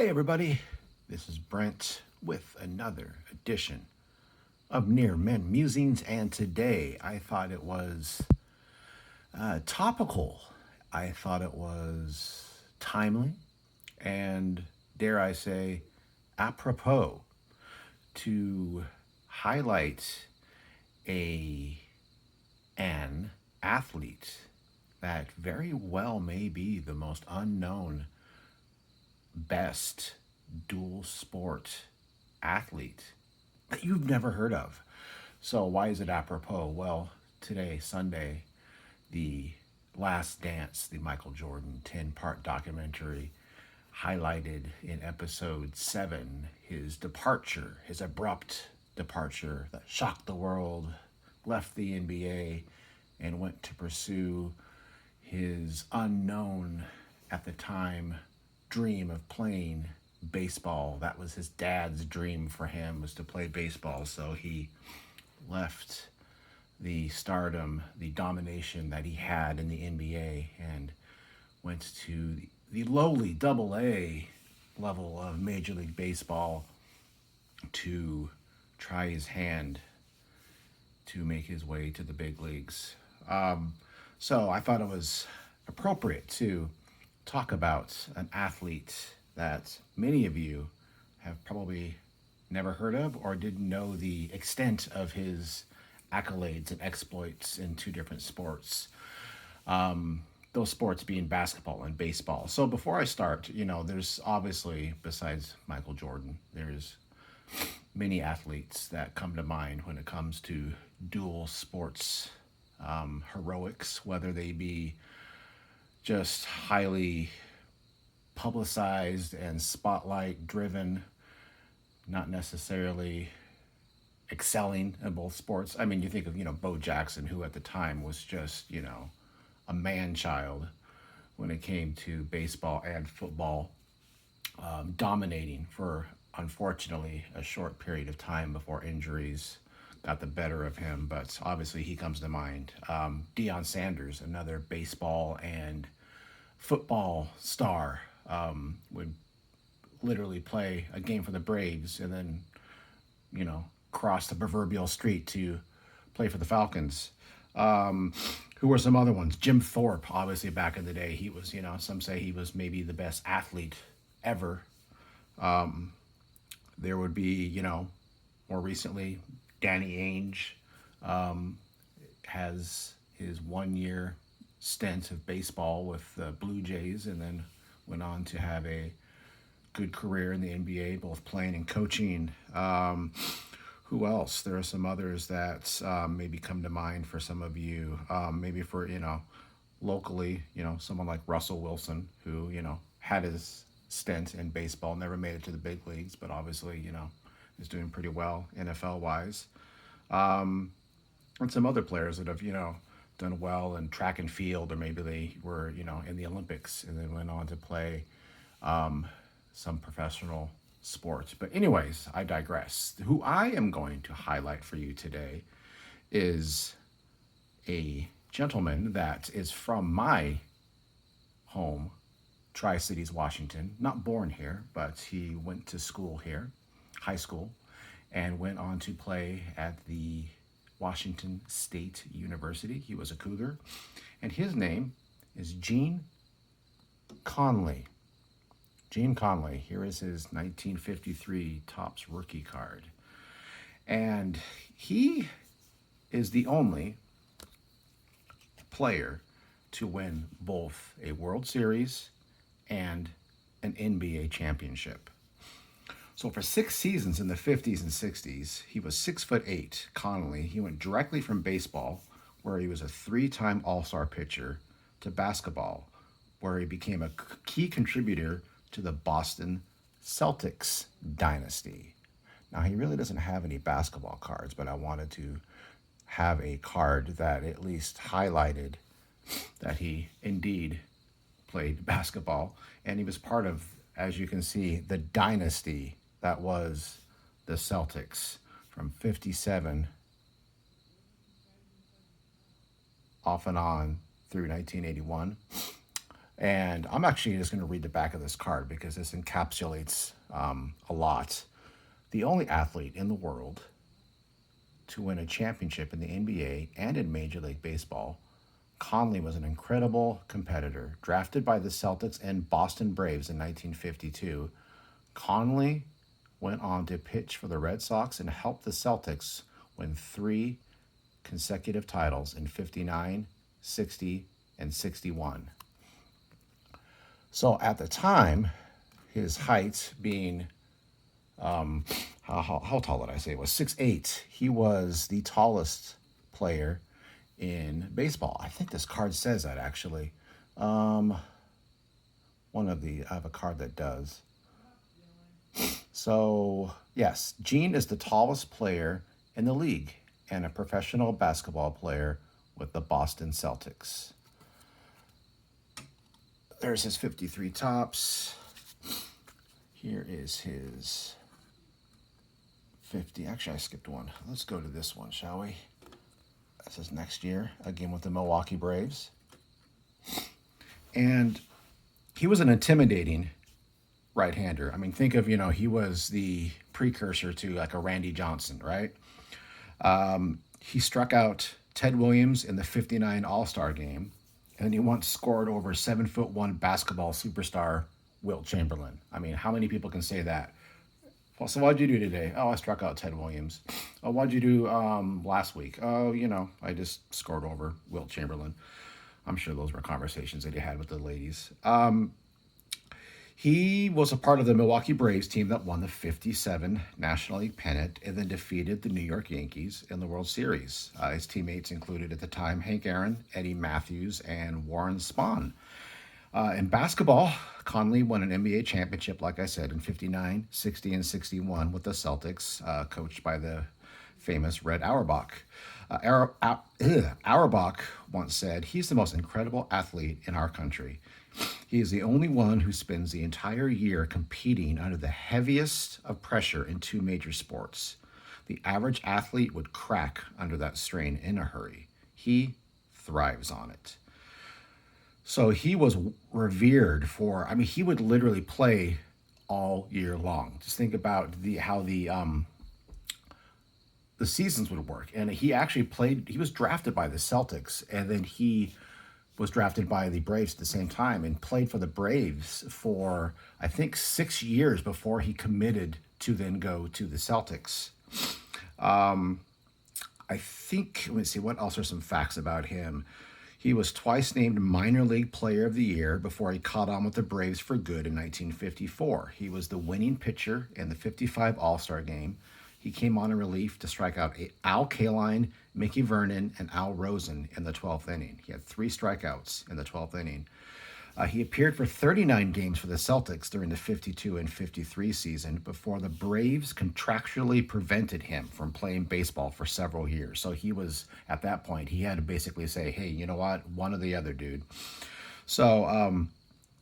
Hey, everybody. This is Brent with another edition of Near Men Musings, and today I thought it was topical. I thought it was timely and, dare I say, apropos to highlight a an athlete that very well may be the most unknown best dual sport athlete that you've never heard of. So, why is it apropos? Well, today, Sunday, the Last Dance, the Michael Jordan 10-part documentary, highlighted in episode 7 his departure, his abrupt departure that shocked the world, left the NBA, and went to pursue his unknown at the time dream of playing baseball. That was his dad's dream for him, was to play baseball. So he left the stardom, the domination that he had in the NBA, and went to the lowly double A level of Major League Baseball to try his hand to make his way to the big leagues. So I thought it was appropriate to talk about an athlete that many of you have probably never heard of or didn't know the extent of his accolades and exploits in two different sports. Those sports being basketball and baseball. So before I start, there's obviously, besides Michael Jordan, there's many athletes that come to mind when it comes to dual sports heroics, whether they be just highly publicized and spotlight driven, not necessarily excelling in both sports. I mean, you think of, Bo Jackson, who at the time was just, a man child when it came to baseball and football, dominating for, unfortunately, a short period of time before injuries got the better of him. But obviously he comes to mind. Deion Sanders, another baseball and football star, would literally play a game for the Braves and then, cross the proverbial street to play for the Falcons. Who were some other ones? Jim Thorpe, obviously back in the day, he was, some say he was maybe the best athlete ever. There would be, more recently, Danny Ainge has his 1 year stint of baseball with the Blue Jays and then went on to have a good career in the NBA, both playing and coaching. Who else? There are some others that maybe come to mind for some of you. Maybe for, locally, someone like Russell Wilson, who, had his stint in baseball, never made it to the big leagues, but obviously, is doing pretty well NFL-wise. And some other players that have, done well in track and field, or maybe they were, in the Olympics and then went on to play some professional sports. But anyways, I digress. Who I am going to highlight for you today is a gentleman that is from my home, Tri-Cities, Washington. Not born here, but he went to school here, high school, and went on to play at the Washington State University. He was a Cougar, and his name is Gene Conley. Gene Conley. Here is his 1953 Topps rookie card. And he is the only player to win both a World Series and an NBA championship. So for 6 seasons in the 50s and 60s, he was 6'8". Conley. He went directly from baseball, where he was a 3-time All-Star pitcher, to basketball, where he became a key contributor to the Boston Celtics dynasty. Now, he really doesn't have any basketball cards, but I wanted to have a card that at least highlighted that he indeed played basketball, and he was part of, as you can see, the dynasty that was the Celtics from 57 off and on through 1981. And I'm actually just going to read the back of this card because this encapsulates a lot. The only athlete in the world to win a championship in the NBA and in Major League Baseball, Conley was an incredible competitor. Drafted by the Celtics and Boston Braves in 1952, Conley went on to pitch for the Red Sox and helped the Celtics win three consecutive titles in 59, 60, and 61. So at the time, his height being, how tall did I say it was? 6'8". He was the tallest player in baseball. I think this card says that actually. Um, I have a card that does. So, yes, Gene is the tallest player in the league and a professional basketball player with the Boston Celtics. There's his 53 tops. Here is his 50. Actually, I skipped one. Let's go to this one, shall we? This is next year, again with the Milwaukee Braves. And he was an intimidating right-hander. I mean, think of, he was the precursor to like a Randy Johnson, right? He struck out Ted Williams in the 59 All-Star game, and he once scored over 7'1" basketball superstar Wilt Chamberlain. I mean, how many people can say that? Well, so what'd you do today? Oh, I struck out Ted Williams. Oh, what'd you do last week? Oh, I just scored over Wilt Chamberlain. I'm sure those were conversations that he had with the ladies. He was a part of the Milwaukee Braves team that won the 57 National League pennant and then defeated the New York Yankees in the World Series. His teammates included at the time Hank Aaron, Eddie Matthews, and Warren Spahn. In basketball, Conley won an NBA championship, like I said, in 59, 60, and 61 with the Celtics, coached by the famous Red Auerbach. Auerbach once said, "He's the most incredible athlete in our country. He is the only one who spends the entire year competing under the heaviest of pressure in two major sports. The average athlete would crack under that strain in a hurry. He thrives on it." So he was revered for, I mean, he would literally play all year long. Just think about how the seasons would work. And he actually played, he was drafted by the Celtics, and then he was drafted by the Braves at the same time and played for the Braves for, I think, 6 years before he committed to then go to the Celtics. I think, let me see, what else are some facts about him? He was twice named Minor League Player of the Year before he caught on with the Braves for good in 1954. He was the winning pitcher in the 55 All-Star Game. He came on in relief to strike out Al Kaline, Mickey Vernon, and Al Rosen in the 12th inning. He had 3 strikeouts in the 12th inning. He appeared for 39 games for the Celtics during the 52 and 53 season before the Braves contractually prevented him from playing baseball for several years. So he was, at that point, he had to basically say, hey, you know what? One or the other, dude. So,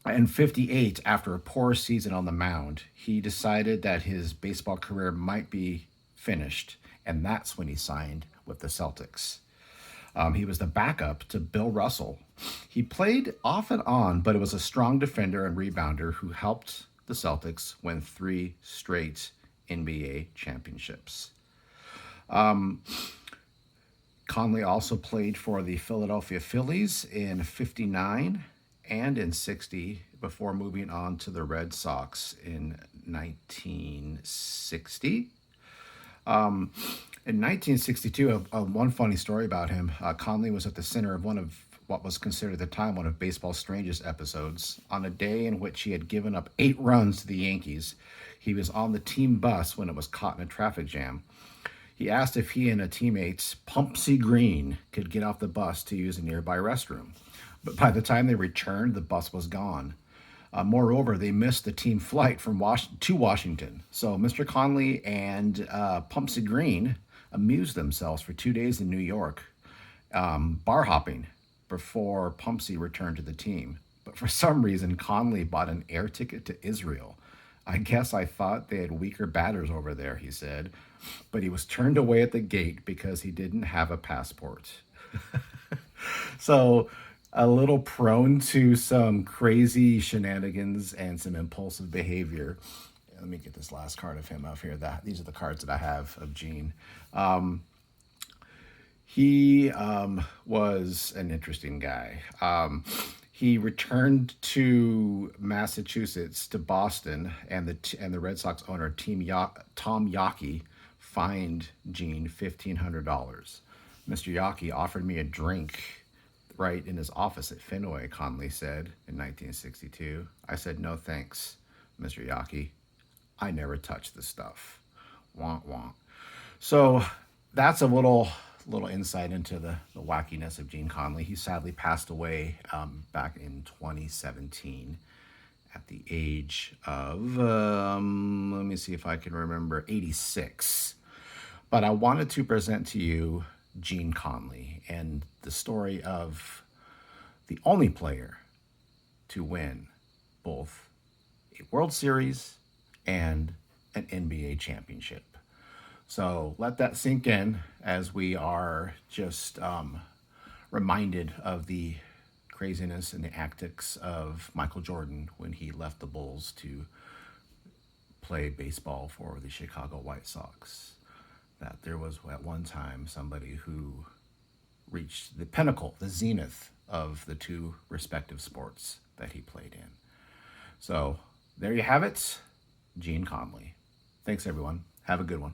in 58, after a poor season on the mound, he decided that his baseball career might be finished, and that's when he signed with the Celtics. He was the backup to Bill Russell. He played off and on, but it was a strong defender and rebounder who helped the Celtics win 3 straight NBA championships. Conley also played for the Philadelphia Phillies in 59 and in 60 before moving on to the Red Sox in 1960. In 1962, one funny story about him, Conley was at the center of one of what was considered at the time one of baseball's strangest episodes. On a day in which he had given up 8 runs to the Yankees, he was on the team bus when it was caught in a traffic jam. He asked if he and a teammate, Pumpsie Green, could get off the bus to use a nearby restroom. But by the time they returned, the bus was gone. Moreover, they missed the team flight from to Washington. So Mr. Conley and Pumpsie Green amused themselves for 2 days in New York, bar hopping before Pumpsie returned to the team. But for some reason, Conley bought an air ticket to Israel. "I guess I thought they had weaker batters over there," he said. But he was turned away at the gate because he didn't have a passport. So a little prone to some crazy shenanigans and some impulsive behavior. Let me get this last card of him up here. These are the cards that I have of Gene. He was an interesting guy. He returned to Massachusetts, to Boston, and the Red Sox owner Tom Yawkey fined Gene $1,500. Mr. Yawkey offered me a drink right in his office at Fenway, Conley said in 1962. I said, no thanks, Mr. Yawkey. I never touched the stuff. Womp womp. So that's a little insight into the wackiness of Gene Conley. He sadly passed away back in 2017 at the age of, let me see if I can remember, 86. But I wanted to present to you Gene Conley and the story of the only player to win both a World Series and an NBA championship. So let that sink in as we are just reminded of the craziness and the antics of Michael Jordan when he left the Bulls to play baseball for the Chicago White Sox. That there was at one time somebody who reached the pinnacle, the zenith of the two respective sports that he played in. So there you have it, Gene Conley. Thanks, everyone. Have a good one.